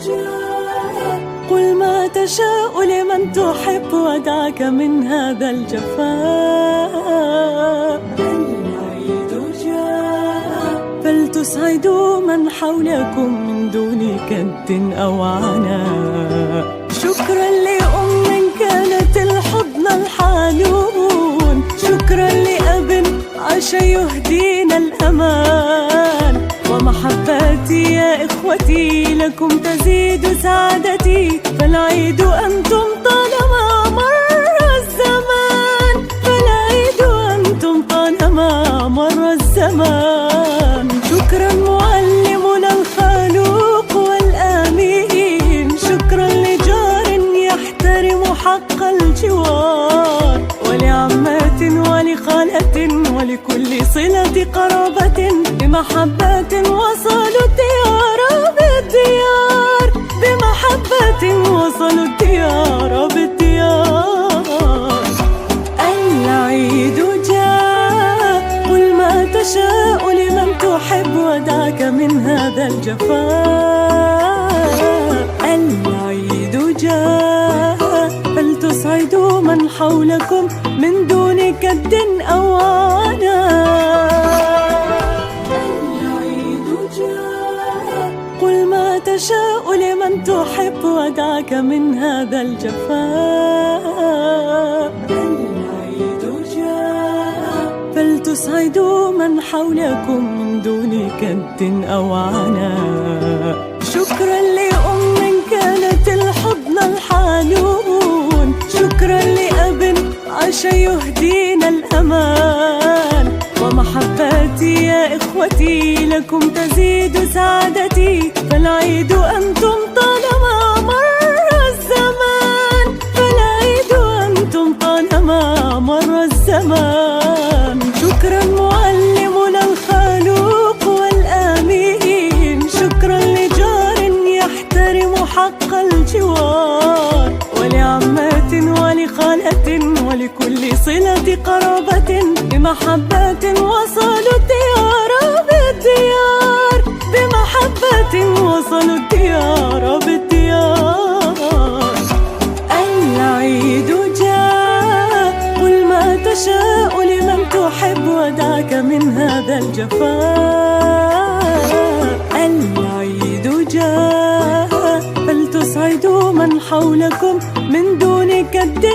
جاء قل ما تشاء لمن تحب ودعك من هذا الجفاء. العيد جاء فلتسعدوا من حولكم من دون كد أو عناء. شكرا لأم كانت الحضن الحنون، شكرا لأب عاش يهدينا الأمان، ومحبتي يا إخوتي لكم تزيد سعادتي. فالعيد أنتم طالما مر الزمان، فالعيد أنتم طالما مر الزمان. شكرا معلمنا الخلوق والآمين، شكرا لجار يحترم حق الجوار، ولعمات ولخالة ولكل صلة قرابة، بمحبة وصلوا الديار بالديار، بمحبة وصلوا الديار بالديار. العيد جاء قل ما تشاء لمن تحب ودعك من هذا الجفاء. العيد جاء فلتسعدوا من حولكم من دون كد أو عناء. العيد جاء قل ما تشاء لمن تحب ودعك من هذا الجفاء. العيد جاء فلتسعدوا من حولكم من دون كد أو عناء. شكرا لأم كانت الحضن الحنون، شكرا لأب عاش يهدينا الأمان، ومحبتي يا إخوتي لكم تزيد سعادتي. فالعيد أنتم طالما مر الزمان، فالعيد أنتم طالما مر الزمان. شكرا معلمنا الخلوق والآمين، شكرا لجار يحترم حق الجوار، ولعمات ولخالة ولكل صلة قرابة، بمحبة وصلوا الديار بالديار، بمحبة وصلوا الديار بالديار. العيد جاء قل ما تشاء لمن تحب ودعك من هذا الجفاء. العيد جاء فلتسعدوا من حولكم من دون كد